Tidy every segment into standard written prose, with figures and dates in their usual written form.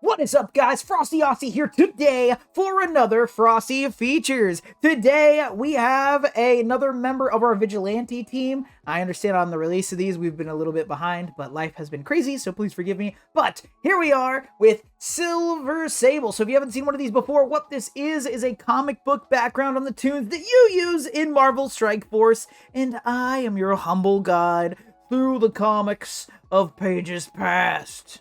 What is up, guys? Frosty here today for another Frosty Features. Today, we have another member of our Vigilante team. I understand on the release of these, we've been a little bit behind, but life has been crazy, so please forgive me. But here we are with Silver Sable. So if you haven't seen one of these before, what this is a comic book background on the tunes that you use in Marvel Strike Force. And I am your humble guide through the comics of pages past.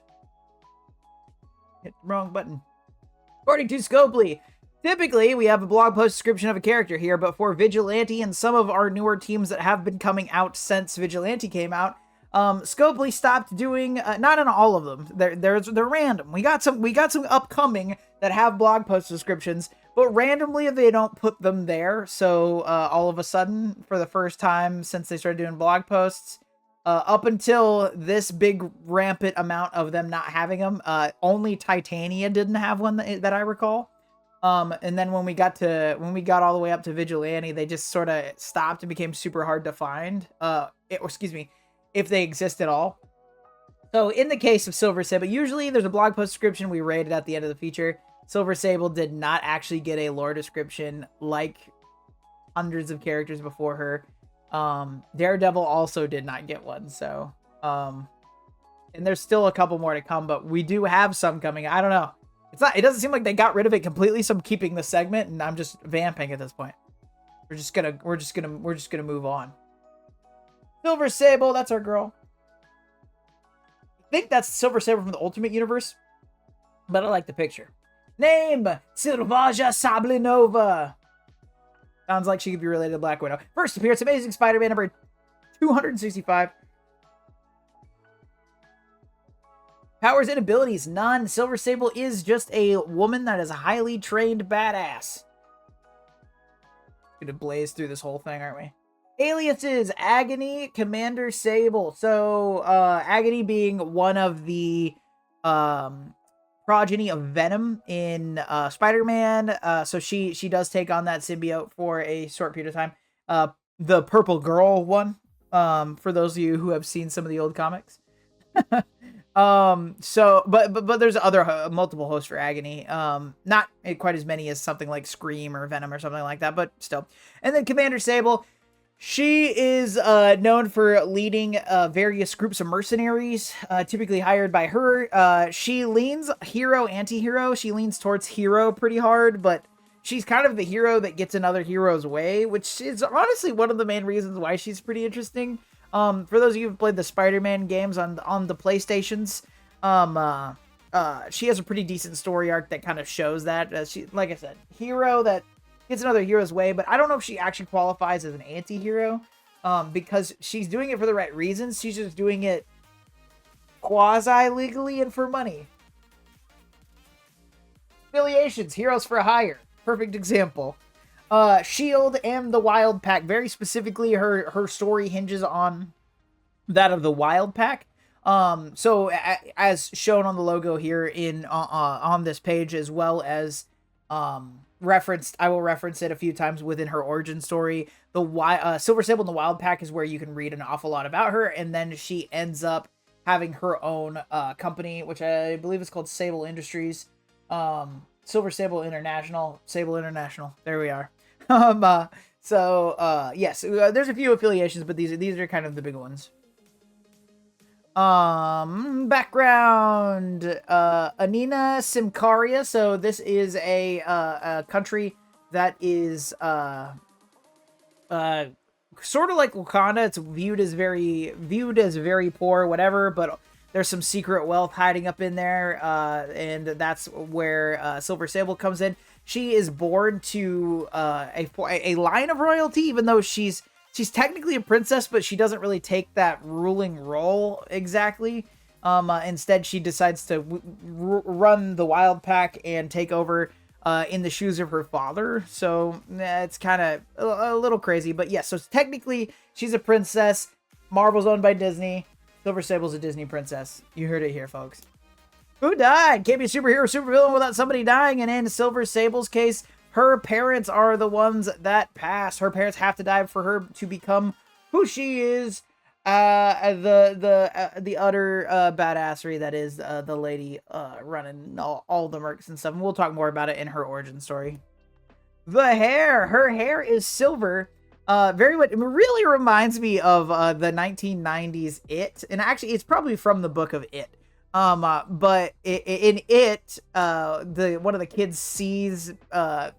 Hit the wrong button. According to Scopely, typically we have a blog post description of a character here, but for Vigilante and some of our newer teams that have been coming out since Vigilante came out, Scopely stopped doing, not in all of them, they're random. We got some upcoming that have blog post descriptions, but randomly they don't put them there. So all of a sudden, for the first time since they started doing blog posts, up until this big rampant amount of them not having them, only Titania didn't have one that I recall. And then when we got all the way up to Vigilante, they just sort of stopped and became super hard to find. If they exist at all. So in the case of Silver Sable, usually there's a blog post description we rated at the end of the feature. Silver Sable did not actually get a lore description like hundreds of characters before her. Daredevil also did not get one, so and there's still a couple more to come, but we do have some coming. I don't know, it doesn't seem like they got rid of it completely, so I'm keeping the segment and I'm just vamping at this point. We're just gonna move on. Silver Sable, that's our girl. I think that's Silver Sable from the Ultimate Universe, but I like the picture. Name Silvaja Sablinova. Sounds like she could be related to Black Widow. First appearance, Amazing Spider-Man number 265. Powers and abilities, none. Silver Sable is just a woman that is a highly trained badass. Gonna blaze through this whole thing, aren't we? Aliases, Agony, Commander Sable. So, Agony being one of the, progeny of Venom in Spider-Man, so she does take on that symbiote for a short period of time. The Purple Girl one, for those of you who have seen some of the old comics. But there's other multiple hosts for Agony. Not quite as many as something like Scream or Venom or something like that, but still. And then Commander Sable. She is known for leading various groups of mercenaries, typically hired by her. She leans hero, anti-hero. She leans towards hero pretty hard, but she's kind of the hero that gets in other heroes' way, which is honestly one of the main reasons why she's pretty interesting. For those of you who've played the Spider-Man games on the PlayStations, she has a pretty decent story arc that kind of shows that. She, like I said, hero that gets another hero's way, but I don't know if she actually qualifies as an anti-hero, because she's doing it for the right reasons. She's just doing it quasi-legally and for money. Affiliations, Heroes for Hire, perfect example. Shield and the Wild Pack, very specifically, her story hinges on that of the Wild Pack. So as shown on the logo here on this page, as well as I will reference it a few times within her origin story. The Silver Sable and the Wild Pack is where you can read an awful lot about her, and then she ends up having her own company, which I believe is called Sable Industries. Silver Sable International, Sable International. There we are. Yes, there's a few affiliations, but these are kind of the big ones. Background, Anina Simcaria. So this is a country that is sort of like Wakanda. It's viewed as very poor, whatever, but there's some secret wealth hiding up in there, and that's where Silver Sable comes in. She is born to a line of royalty, even though she's technically a princess, but she doesn't really take that ruling role exactly. Instead, she decides to run the Wild Pack and take over in the shoes of her father. So it's kind of a little crazy, but yes. So technically, she's a princess. Marvel's owned by Disney. Silver Sable's a Disney princess. You heard it here, folks. Who died? Can't be a superhero or supervillain without somebody dying. And in Silver Sable's case, her parents are the ones that pass. Her parents have to die for her to become who she is the utter badassery that is the lady running all the mercs and stuff. And we'll talk more about it in her origin story. The hair, her hair is silver. Very much, it really reminds me of the 1990s It, and actually it's probably from the book of It. But in It, the one of the kids sees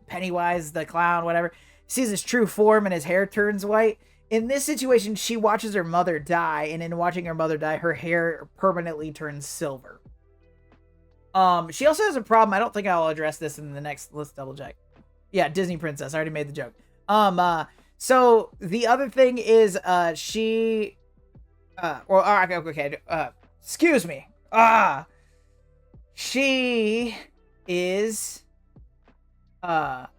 Pennywise the clown, whatever, sees his true form and his hair turns white. In this situation, she watches her mother die, and in watching her mother die, her hair permanently turns silver. She also has a problem. I don't think I'll address this in the next. Let's double check. Yeah, Disney princess. I already made the joke. So the other thing is, she, excuse me. She is,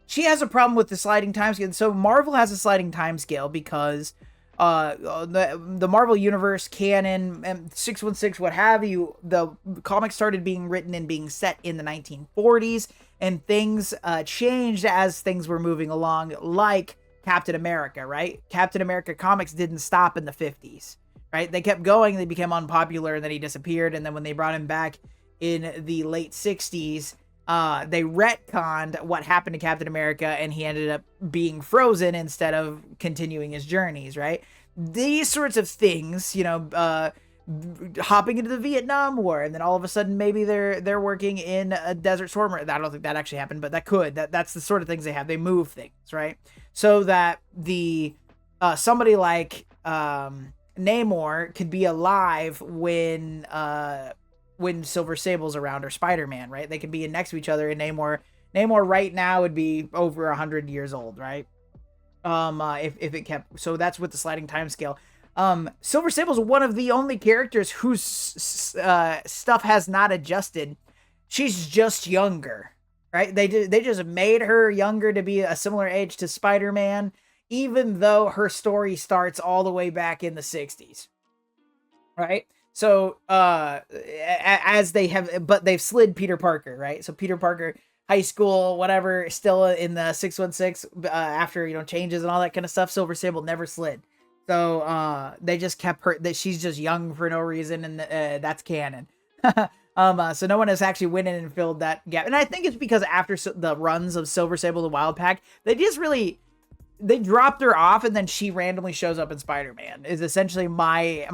she has a problem with the sliding time scale. So Marvel has a sliding time scale because, the Marvel Universe canon and 616, what have you, the comics started being written and being set in the 1940s, and things changed as things were moving along, like Captain America, right? Captain America comics didn't stop in the 50s, right? They kept going, they became unpopular, and then he disappeared, and then when they brought him back in the late 60s, they retconned what happened to Captain America, and he ended up being frozen instead of continuing his journeys, right? These sorts of things, you know, hopping into the Vietnam War, and then all of a sudden maybe they're working in a Desert Storm. I don't think that actually happened, but that could. That's the sort of things they have. They move things, right? So that the somebody like Namor could be alive when Silver Sable's around, or Spider-Man, right? They could be next to each other, and Namor right now would be over 100 years old, right? If it kept, so that's with the sliding time scale. Silver Sable's one of the only characters whose stuff has not adjusted. She's just younger, right? They just made her younger to be a similar age to Spider-Man, even though her story starts all the way back in the 60s, right? So, as they have, but they've slid Peter Parker, right? So Peter Parker, high school, whatever, still in the 616, after, you know, changes and all that kind of stuff. Silver Sable never slid. So, they just kept her, that she's just young for no reason, and that's canon. So no one has actually went in and filled that gap. And I think it's because after the runs of Silver Sable, the Wild Pack, they dropped her off, and then she randomly shows up in Spider-Man, is essentially my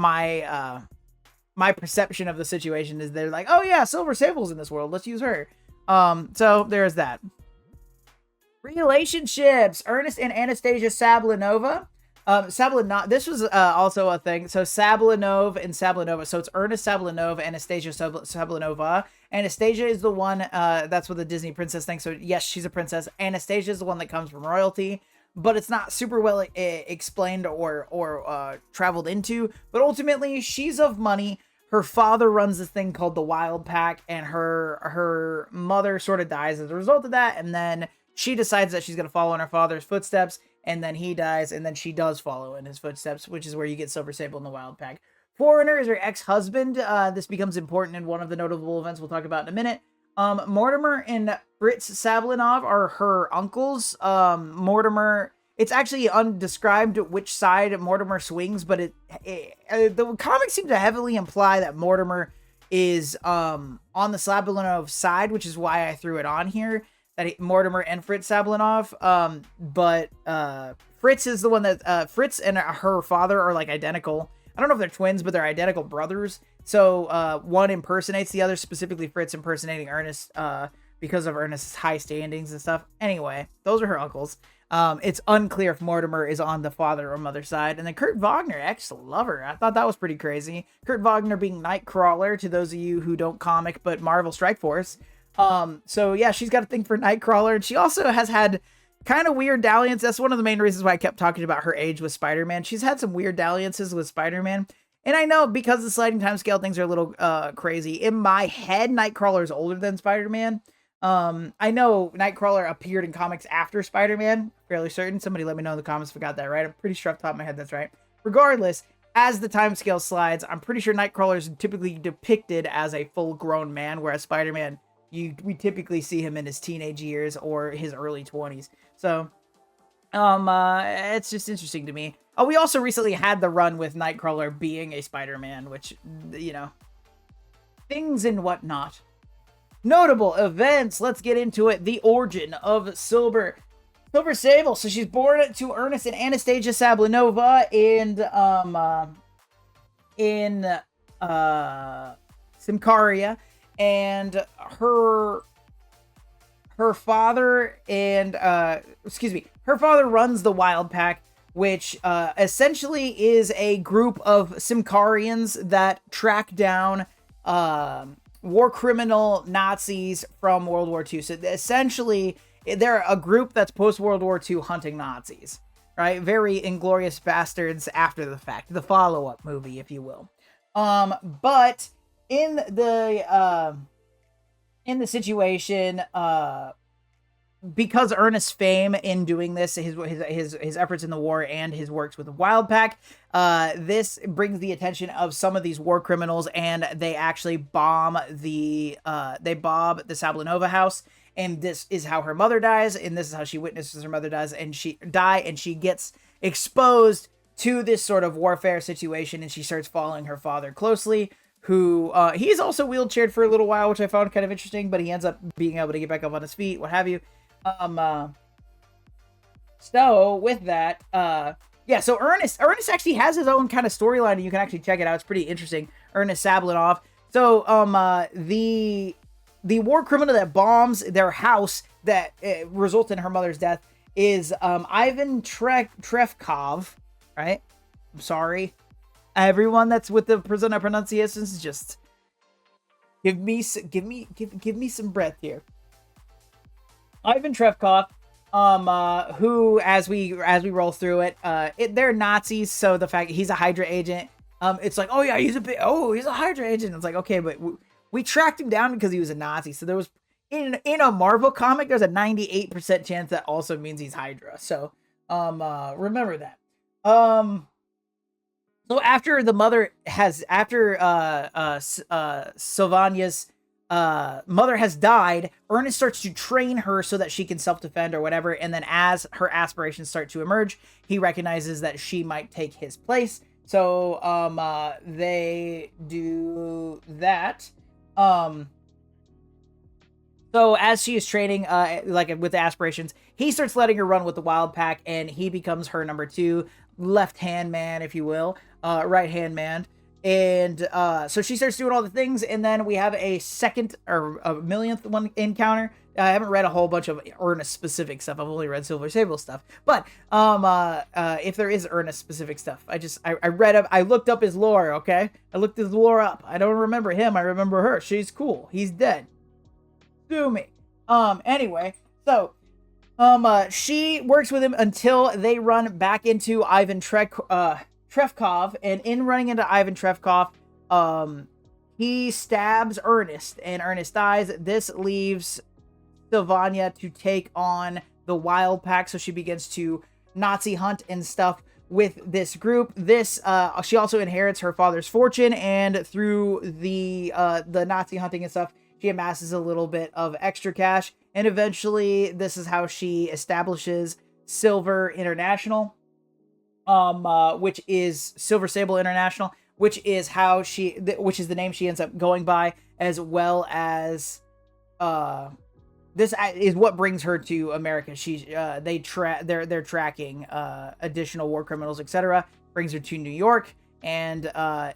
perception of the situation. Is they're like, oh yeah, Silver Sable's in this world, let's use her. So there's that. Relationships. Ernest and Anastasia Sablinova. This was also a thing. So Sablinov and Sablinova. So it's Ernest Sablinov, Anastasia Sablinova. Anastasia is the one, that's what the Disney princess thing. So yes, she's a princess. Anastasia is the one that comes from royalty, but it's not super well explained or traveled into. But ultimately, she's of money. Her father runs this thing called the Wild Pack, and her mother sort of dies as a result of that. And then she decides that she's going to follow in her father's footsteps, and then he dies, and then she does follow in his footsteps, which is where you get Silver Sable in the Wild Pack. Foreigner is her ex-husband. This becomes important in one of the notable events we'll talk about in a minute. Mortimer and Fritz Sablinov are her uncles. Mortimer, it's actually undescribed which side Mortimer swings, but the comics seem to heavily imply that Mortimer is on the Sablinov side, which is why I threw it on here, that Mortimer and Fritz Sablinov. But Fritz is the one that Fritz and her father are like identical. I don't know if they're twins, but they're identical brothers. So one impersonates the other, specifically Fritz impersonating Ernest because of Ernest's high standings and stuff. Anyway, those are her uncles. It's unclear if Mortimer is on the father or mother side. And then Kurt Wagner, ex-lover. I thought that was pretty crazy. Kurt Wagner being Nightcrawler, to those of you who don't comic but Marvel Strike Force. So yeah, she's got a thing for Nightcrawler. And she also has had kind of weird dalliance. That's one of the main reasons why I kept talking about her age with Spider-Man. She's had some weird dalliances with Spider-Man. And I know because the sliding time scale, things are a little crazy. In my head, Nightcrawler is older than Spider-Man. I know Nightcrawler appeared in comics after Spider-Man, fairly certain. Somebody let me know in the comments if I got that right. I'm pretty sure off the top of my head that's right. Regardless, as the time scale slides, I'm pretty sure Nightcrawler is typically depicted as a full-grown man, whereas Spider-Man, we typically see him in his teenage years or his early 20s. So It's just interesting to me. Oh, we also recently had the run with Nightcrawler being a Spider-Man, which, you know, things and whatnot. Notable events. Let's get into it. The origin of Silver Sable. So she's born to Ernest and Anastasia Sablinova in Simcaria, and her father and her father runs the Wild Pack, which essentially is a group of Simcarians that track down war criminal Nazis from World War II. So essentially, they're a group that's post-World War II hunting Nazis, right? Very Inglourious Bastards after the fact, the follow-up movie, if you will. But in the situation, because Ernest's fame in doing this, his efforts in the war and his works with the Wild Pack, this brings the attention of some of these war criminals, and they actually bomb the Sablinova house, and this is how her mother dies, and this is how she witnesses her mother dies, and she gets exposed to this sort of warfare situation, and she starts following her father closely, who he's also wheelchaired for a little while, which I found kind of interesting, but he ends up being able to get back up on his feet, what have you. So with that, yeah, so Ernest actually has his own kind of storyline, and you can actually check it out. It's pretty interesting. Ernest Sablinov. So, the war criminal that bombs their house that results in her mother's death is, Ivan Trefkov, right? I'm sorry. Everyone that's with the pronunciations, just give me some breath here. Ivan Trefkov, who, as we roll through it, they're Nazis, so the fact he's a Hydra agent, it's like, oh yeah, he's a Hydra agent. It's like, okay, but we tracked him down because he was a Nazi. So there was in a Marvel comic, there's a 98% chance that also means he's Hydra. So remember that. So after the mother Sylvania's mother has died, Ernest starts to train her so that she can self-defend or whatever, and then as her aspirations start to emerge, he recognizes that she might take his place. So they do that. So as she is training, like with the aspirations, he starts letting her run with the Wild Pack, and he becomes her number 2 left-hand man, if you will, right-hand man. And so she starts doing all the things, and then we have a second or a millionth one encounter. I haven't read a whole bunch of Ernest specific stuff. I've only read Silver Sable stuff. But if there is Ernest specific stuff, I looked up his lore. Okay, I looked his lore up. I don't remember him. I remember her. She's cool. He's dead. Sue me. Anyway, so she works with him until they run back into Ivan Trefkov, and in running into Ivan Trefkov, he stabs Ernest, and Ernest dies. This leaves Sylvania to take on the Wild Pack, so she begins to Nazi hunt and stuff with this group. This she also inherits her father's fortune, and through the Nazi hunting and stuff, she amasses a little bit of extra cash, and eventually this is how she establishes Silver International, which is Silver Sable International, which is which is the name she ends up going by, as well as this is what brings her to America. They're tracking additional war criminals, etc. Brings her to New York, and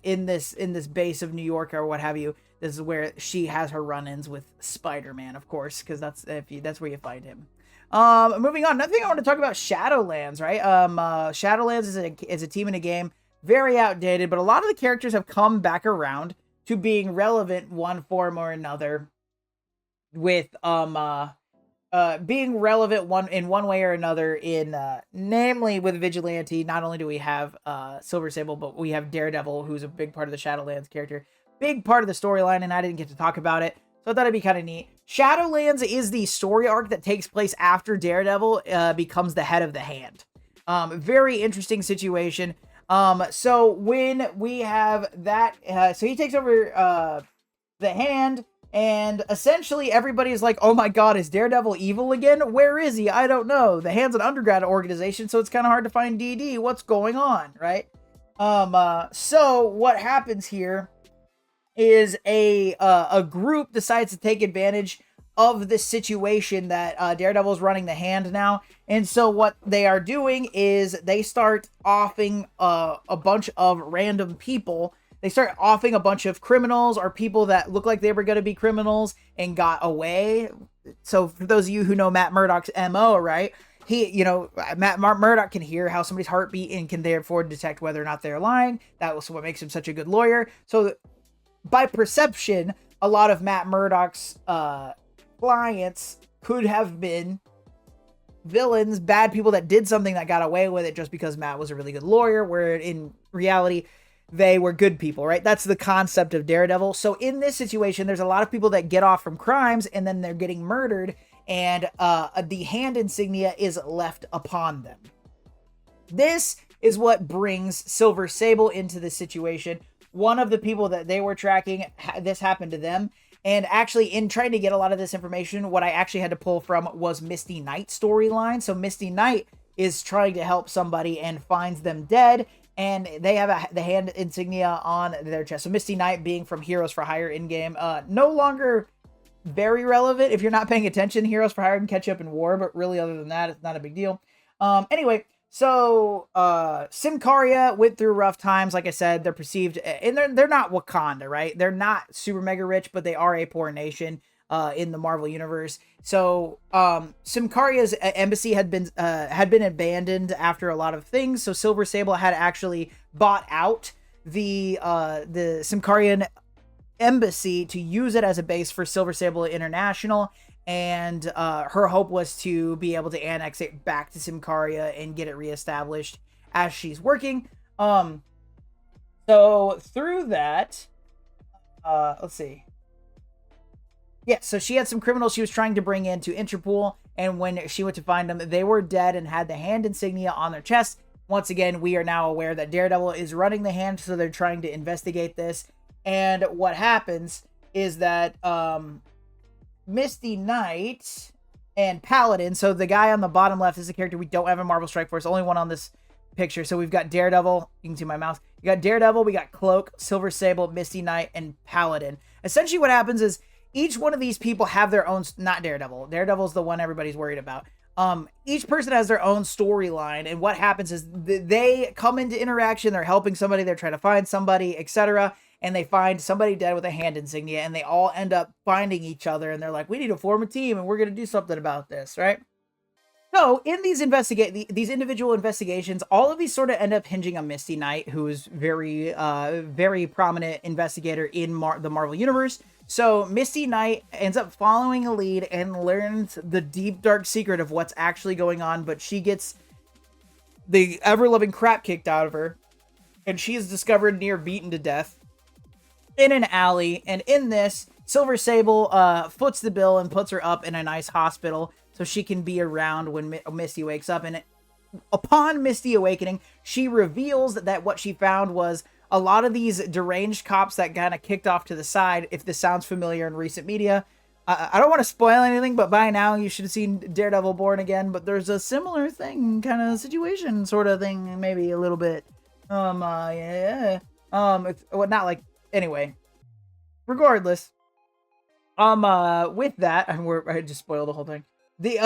in this base of New York or what have you, this is where she has her run-ins with Spider-Man, of course, because that's where you find him. Moving on, another thing I want to talk about, Shadowlands, right? Shadowlands is a team in a game, very outdated, but a lot of the characters have come back around to being relevant one form or another, with being relevant in one way or another in namely with Vigilante. Not only do we have Silver Sable, but we have Daredevil, who's a big part of the Shadowlands character, big part of the storyline, and I didn't get to talk about it, so I thought it'd be kind of neat. Shadowlands is the story arc that takes place after Daredevil becomes the head of the Hand. Very interesting situation. So when we have that, so he takes over the Hand, And essentially everybody's like, oh my god, is Daredevil evil again? Where is he? I don't know. The Hand's an undergrad organization, so it's kind of hard to find DD. What's going on, right? So what happens here is a group decides to take advantage of this situation that Daredevil's running the Hand now. And so what they are doing is they start offing a bunch of random people. They start offing a bunch of criminals or people that look like they were going to be criminals and got away. So for those of you who know Matt Murdock's MO, right? Matt Murdock can hear how somebody's heartbeat and can therefore detect whether or not they're lying. That was what makes him such a good lawyer. So by perception, a lot of Matt Murdock's clients could have been villains, bad people that did something that got away with it just because Matt was a really good lawyer, where in reality, they were good people, right? That's the concept of Daredevil. So in this situation, there's a lot of people that get off from crimes and then they're getting murdered, and the Hand insignia is left upon them. This is what brings Silver Sable into the situation. One of the people that they were tracking, this happened to them. And actually, in trying to get a lot of this information, what I actually had to pull from was Misty Knight's storyline. So Misty Knight is trying to help somebody and finds them dead, and they have the Hand insignia on their chest. So Misty Knight, being from Heroes for Hire in-game, no longer very relevant. If you're not paying attention, Heroes for Hire can catch up in war, but really other than that, it's not a big deal. Anyway, so Symkaria went through rough times. Like I said, they're perceived, and they're not Wakanda, right? They're not super mega rich, but they are a poor nation in the Marvel universe. So Symkaria's embassy had been abandoned after a lot of things. So Silver Sable had actually bought out the Symkarian embassy to use it as a base for Silver Sable International. And her hope was to be able to annex it back to Symkaria and get it reestablished as she's working. So through that, let's see. Yeah, so she had some criminals she was trying to bring in to Interpol, and when she went to find them, they were dead and had the Hand insignia on their chest. Once again, we are now aware that Daredevil is running the Hand, so they're trying to investigate this. And what happens is that Misty Knight and Paladin, so the guy on the bottom left is a character we don't have in Marvel Strike Force, only one on this picture. So we've got Daredevil, you can see my mouse. You got Daredevil, we got Cloak, Silver Sable, Misty Knight, and Paladin. Essentially what happens is each one of these people have their own, not Daredevil. Daredevil's the one everybody's worried about. Each person has their own storyline, and what happens is they come into interaction, they're helping somebody, they're trying to find somebody, etc., and they find somebody dead with a Hand insignia, and they all end up finding each other, and they're like, we need to form a team, and we're going to do something about this, right? So, in these individual investigations, all of these sort of end up hinging on Misty Knight, who is very prominent investigator in the Marvel Universe. So, Misty Knight ends up following a lead and learns the deep, dark secret of what's actually going on, but she gets the ever-loving crap kicked out of her, and she is discovered near beaten to death in an alley. And in this, Silver Sable foots the bill and puts her up in a nice hospital so she can be around when Misty wakes up. And upon Misty awakening, she reveals that what she found was a lot of these deranged cops that kind of kicked off to the side. If this sounds familiar in recent media, I don't want to spoil anything, but by now you should have seen Daredevil Born Again. But there's a similar thing, kind of situation, sort of thing, maybe a little bit. It's not like, anyway. Regardless, with that, I just spoiled the whole thing. He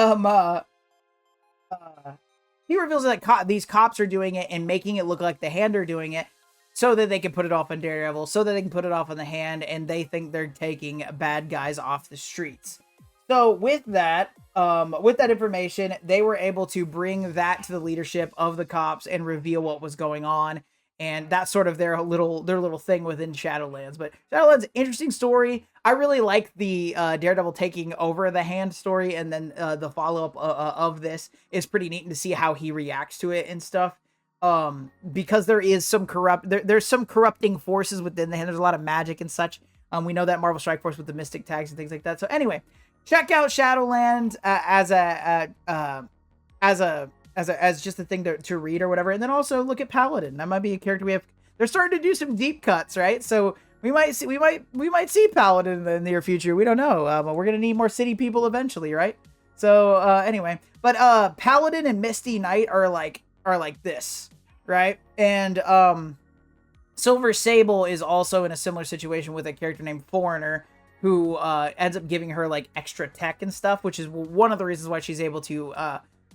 reveals that these cops are doing it and making it look like the Hand are doing it, so that they can put it off on Daredevil, so that they can put it off on the Hand, and they think they're taking bad guys off the streets. So with that information, they were able to bring that to the leadership of the cops and reveal what was going on. And that's sort of their little thing within Shadowlands. But Shadowlands, interesting story. I really like the Daredevil taking over the Hand story, and then the follow-up of this is pretty neat to see how he reacts to it and stuff. Because there is some there's some corrupting forces within the Hand. There's a lot of magic and such. We know that Marvel Strike Force with the Mystic tags and things like that. So anyway, check out Shadowlands as just a thing to read or whatever. And then also look at Paladin. That might be a character we have. They're starting to do some deep cuts, right? So We might see Paladin in the near future. We don't know. We're gonna need more city people eventually, right? So anyway, but Paladin and Misty Knight are like this, right? And Silver Sable is also in a similar situation with a character named Foreigner, who ends up giving her like extra tech and stuff, which is one of the reasons why she's able to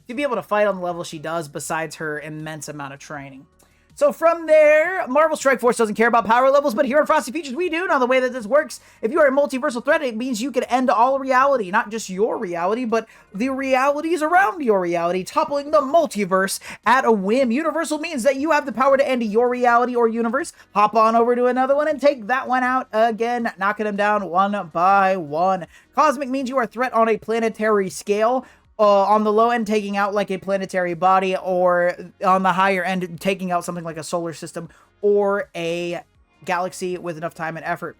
be able to fight on the level she does, besides her immense amount of training. So from there, Marvel Strike Force doesn't care about power levels, but here on Frosty Features, we do. Now, the way that this works, if you are a multiversal threat, it means you can end all reality, not just your reality, but the realities around your reality, toppling the multiverse at a whim. Universal means that you have the power to end your reality or universe, hop on over to another one and take that one out again, knocking them down one by one. Cosmic means you are a threat on a planetary scale. On the low end, taking out like a planetary body, or on the higher end, taking out something like a solar system or a galaxy with enough time and effort.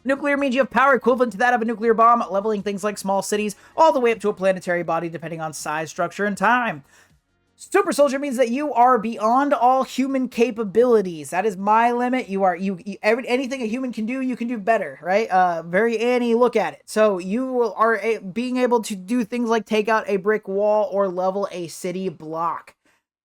Nuclear means you have power equivalent to that of a nuclear bomb, leveling things like small cities all the way up to a planetary body, depending on size, structure, and time. Super Soldier means that you are beyond all human capabilities. That is my limit. Anything a human can do, you can do better, right? Very Annie, look at it. So you are being able to do things like take out a brick wall or level a city block.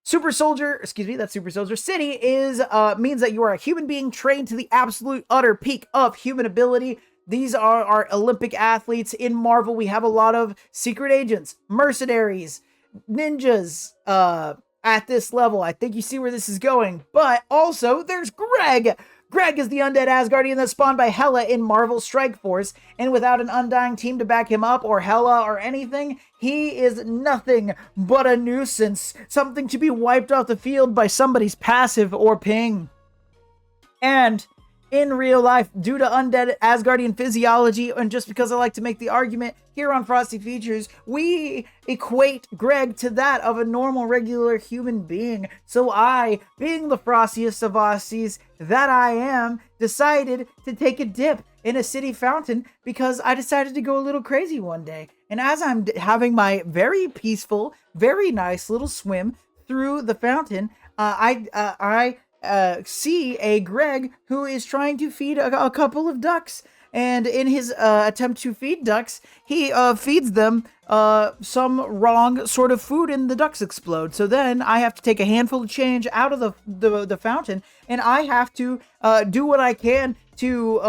Super Soldier City is means that you are a human being trained to the absolute utter peak of human ability. These are our Olympic athletes. In Marvel, we have a lot of secret agents, mercenaries, ninjas at this level. I think you see where this is going. But also, there's Greg. Greg is the undead Asgardian that's spawned by Hela in Marvel Strike Force, and without an undying team to back him up, or Hela or anything, he is nothing but a nuisance. Something to be wiped off the field by somebody's passive or ping. And in real life, due to undead Asgardian physiology, and just because I like to make the argument, here on Frosty Features, we equate Greg to that of a normal, regular human being. So I, being the frostiest of Aussies that I am, decided to take a dip in a city fountain because I decided to go a little crazy one day. And as I'm having my very peaceful, very nice little swim through the fountain, I see a Greg who is trying to feed a couple of ducks. And in his attempt to feed ducks, he feeds them some wrong sort of food, and the ducks explode. So then I have to take a handful of change out of the fountain, and I have to do what I can to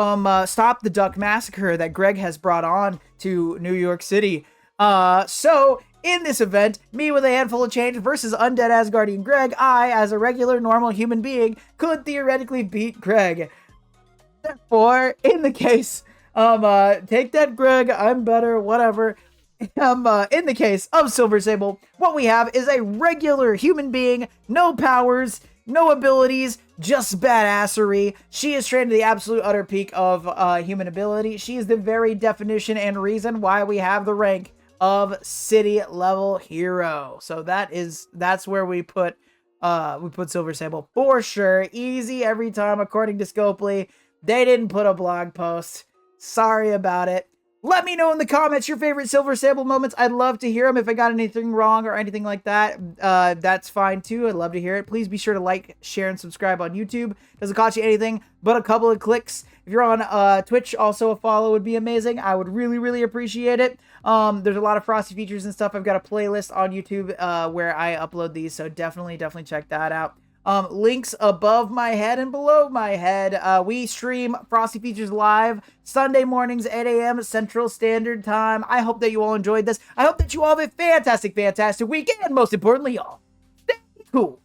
stop the duck massacre that Greg has brought on to New York City. So in this event, me with a handful of change versus undead Asgardian Greg, I, as a regular normal human being, could theoretically beat Greg. Therefore, in the case, take that, Greg, I'm better, whatever. In the case of Silver Sable, what we have is a regular human being, no powers, no abilities, just badassery. She is trained to the absolute utter peak of human ability. She is the very definition and reason why we have the rank of city level hero. So that's where we put Silver Sable for sure. Easy every time, according to Scopely. They didn't put a blog post. Sorry about it. Let me know in the comments your favorite Silver Sable moments. I'd love to hear them. If I got anything wrong or anything like that, that's fine too. I'd love to hear it. Please be sure to like, share, and subscribe on YouTube. Doesn't cost you anything but a couple of clicks. If you're on Twitch, also a follow would be amazing. I would really, really appreciate it. There's a lot of Frosty Features and stuff. I've got a playlist on YouTube where I upload these, so definitely check that out. Links above my head and below my head. We stream Frosty Features live Sunday mornings, 8 a.m. Central Standard Time. I hope that you all enjoyed this. I hope that you all have a fantastic weekend. And most importantly, y'all, stay cool.